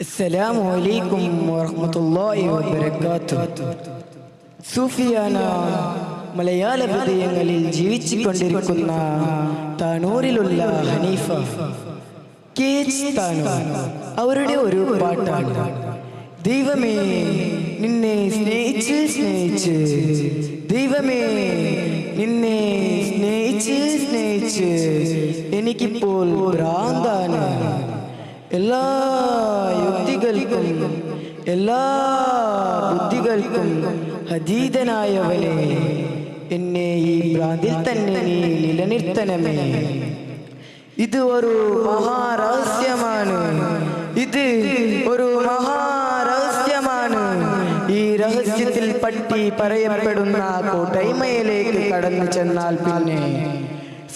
അസ്സലാമു അലൈക്കും വറഹ്മത്തുള്ളാഹി വബറകാതുഹു. സൂഫിയാന മലയാള ഹൃദയങ്ങളിൽ ജീവിച്ചുകൊണ്ടിരിക്കുന്ന താനൂരിലുള്ള ഹനീഫ കേച്ച് താനൂർ അവരുടെ ഒരു പാട്ടാണ്. ദൈവമേ നിന്നെ സ്നേഹിച്ച് സ്നേഹിച്ച്, ദൈവമേ നിന്നെ സ്നേഹിച്ച് സ്നേഹിച്ച് എനിക്കിപ്പോൾ ഭ്രാന്താണ്. എല്ലാ യുക്തികൾക്കും എല്ലാ ബുദ്ധികൾക്കും അതീതനായവനെ, എന്നെ ഈ ഭ്രാന്തിൽ തന്നെ നീ നിലനിർത്തണമേ. ഇത് ഒരു മഹാരഹസ്യമാണ്, ഇത് ഒരു മഹാരഹസ്യമാണ്. ഈ രഹസ്യത്തിൽ പറ്റി പറയപ്പെടുന്ന കോട്ടൈമയിലേക്ക് കടന്നു ചെന്നാൽ പിന്നെ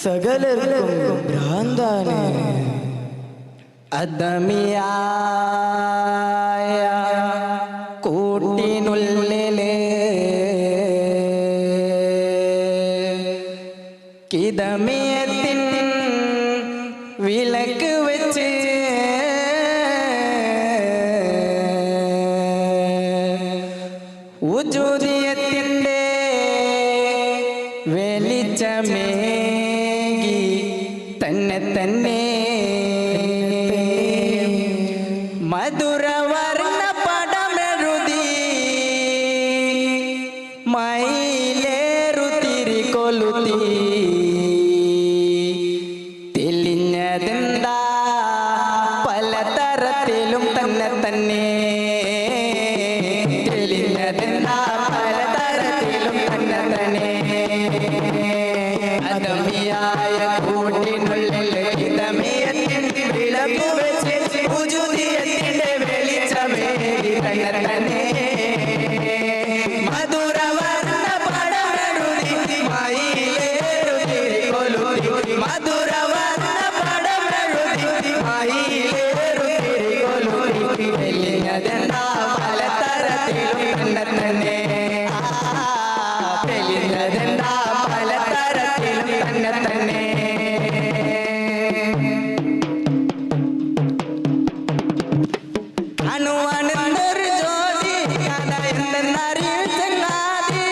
സകലർക്കും ഭ്രാന്താണ്. അദമിയായ കൂട്ടിനുള്ളിലെ കിതമിയത്തിൻ വിളക്ക് വെച്ച് ഉജൂദിയത്തിൻ്റെ വെളിച്ചമേകി തന്നെ തന്നെ മധുരവർണ്ണ പടമെഴുതി മയിലേറുതിരി കൊളുത്തി തെളിഞ്ഞതെന്താ പലതരത്തിലും തന്നെ തന്നെ, തെളിഞ്ഞതെന്താ പലതരത്തിലും തന്നെ തന്നെ. അദമിയായ കൂട്ടിനുള്ളിൽ ഇതമിയത്തിൻ വിളക്കു വെച്ച് ഉജൂദിയത്തിൻ്റെ വെളിച്ചമേകി തന്നെ തന്നെ മധുരവർണ്ണ പടമെഴുതി മയിലേറുതിരി കൊളുത്തി, മധുരവർണ്ണ പടമെഴുതി മയിലേറുതിരി കൊളുത്തി തെളിഞ്ഞതെന്താ പലതരത്തിലും തന്നെ തന്നെ, തെളിഞ്ഞതെന്താ പലതരത്തിലും തന്നെ തന്നെ. കാണുവാനെന്തൊരു ജ്യോതി കഥ എന്തെന്നറിയൂ ചങ്ങാതി,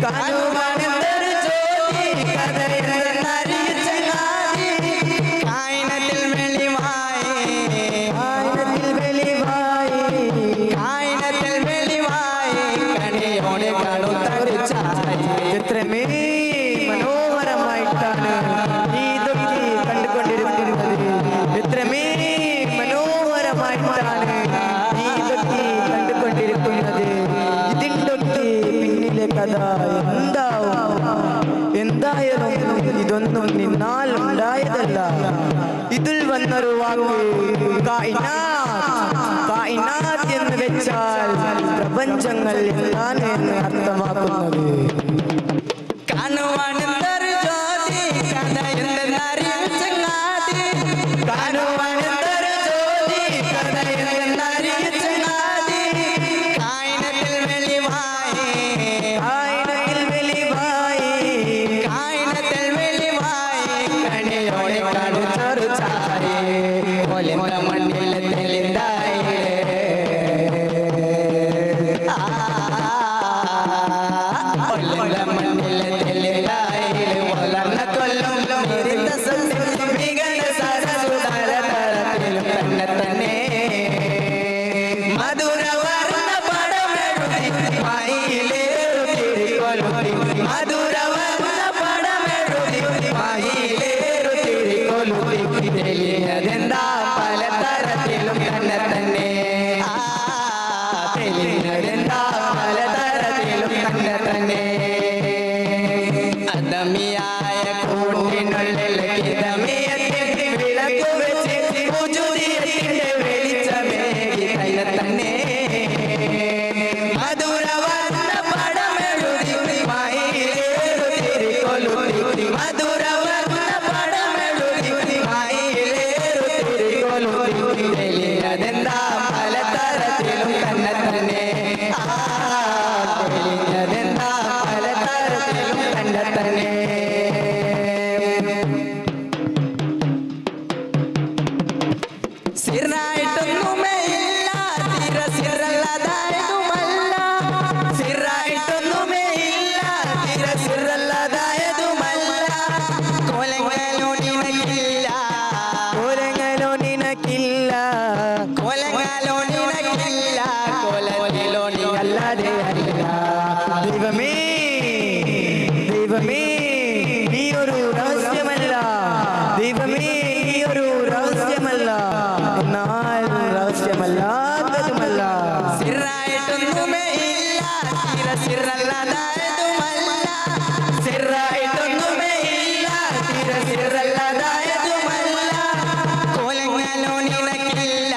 കാണുവാനെന്തൊരു ജ്യോതി കഥ എന്തെന്നറിയൂ ചങ്ങാതി. കായിനത്തിൽ വെളിവായി, ആയിരത്തിൽ വെളിവായി, കായിനത്തിൽ വെളിവായി കണിയോടെ കാണുന്നൊരു ചായി. എത്രമേ മനോഹരമായിട്ടാണ് നീ ഇതൊക്കെ കണ്ടുകൊണ്ടിരിക്കുന്നത്. എത്രമേ മനോഹരമായിട്ടാണ് നീ ഇതൊക്കെ കണ്ടുകൊണ്ടിരിക്കുന്നത്. ഇതിൻ്റെയൊക്കെ പിന്നിലെ കഥ എന്തായാലും ഇതൊന്നും നിന്നാൽ ഉണ്ടായതല്ല. ഇതിൽ വന്നൊരു വാക്ക് കായിനാത്ത് എന്ന് വെച്ചാൽ പ്രപഞ്ചങ്ങൾ എന്താണ് എന്ന് അർത്ഥമാക്കുന്നത്. കാണുവാനെന്തൊരു ജ്യോതി കഥ എന്തെന്നറിയൂ ചങ്ങാതി, കാണുവാനെന്തൊരു ജ്യോതി കഥ എന്തെന്നറിയൂ ചങ്ങാതി. കായിനത്തിൽ വെളിവായി, ആയിരത്തിൽ വെളിവായി, കായിനത്തിൽ വെളിവായി കണിയോടെ കാണുന്നൊരു ചായി. ഒലിന്ത മണ്ണിൽ തെളിന്തായി, ഒലിന്ത മണ്ണിൽ തെളിന്തായി. കോലങ്ങളോ നിനക്കില്ല കോലത്തിലോ നീ അല്ലാതെ അല്ല ദൈവമേ ദൈവമേ നീ ഒരു രഹസ്യമല്ല ദൈവമേ നീ ഒരു രഹസ്യമല്ല എന്നാൽ രഹസ്യമല്ലാത്തതുമല്ല സിറായിട്ടൊന്നുമേ ഇല്ല തീര സിറല്ലാതായതുമല്ല സിറായിട്ടൊന്നുമേ ഇല്ല തീര സിറല്ലാതായതുമല്ല കോലങ്ങളോ നിനക്കില്ല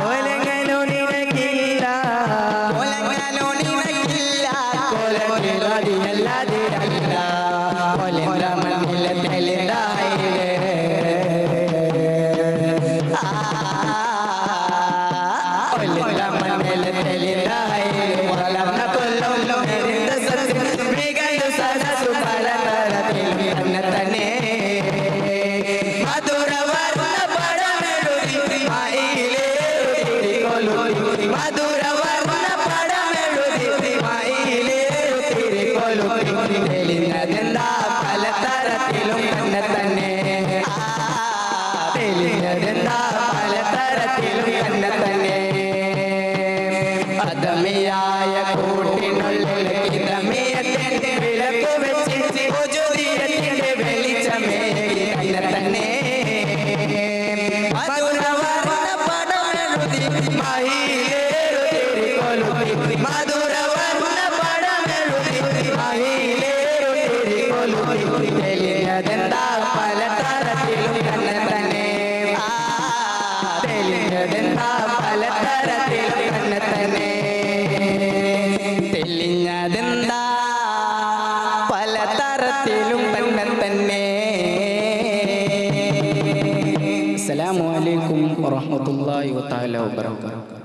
കോലങ്ങളോ നിനക്കില്ല കോലങ്ങളോ നിനക്കില്ല കോലത്തിലോ നീ അല്ലാതെ അല്ല കോലന്റെ മണ്ണിൽ തെളിതായില്ലേ കോലന്റെ മണ്ണിൽ തെളിതായില്ലേ വളർന്ന കൊല്ലം നിറഞ്ഞ സത്യം മികച്ച സദസ്സു പലതരത്തിൽ തന്നെ മധുരവർണ്ണ പടമെഴുതി മായിലേറുതി കൊലുത്തി മധുരവർണ്ണ പടമെഴുതി മായിലേറുതി കൊലുത്തി തെളിഞ്ഞതെന്താ പലതരത്തിലും തന്നെ തെളിഞ്ഞതെന്താ പലതരത്തിലും തന്നെ അദമിയായ കൂട്ടിനുള്ളിൽ ഇതമിയത്തിന്റെ വിളക്ക് വെച്ച് ഉജുദിയത്തിന്റെ വെളിച്ചമേകി തന്നെ മധുരവർണ്ണ പടമെഴുതി മായിലേറുതി കൊലുത്തി മധുരവർണ്ണ പടമെഴുതി മായിലേറുതി കൊലുത്തി തെളിഞ്ഞതെന്താ പലതരത്തിലും തന്നെ തെളിഞ്ഞതെന്താ പലതരത്തിലും തന്നെ തെളിഞ്ഞതെന്താ പലതരത്തിലും തന്നെ അസ്സലാമു അലൈക്കും വറഹ്മത്തുള്ളാഹി വതആല വബറകാതുഹു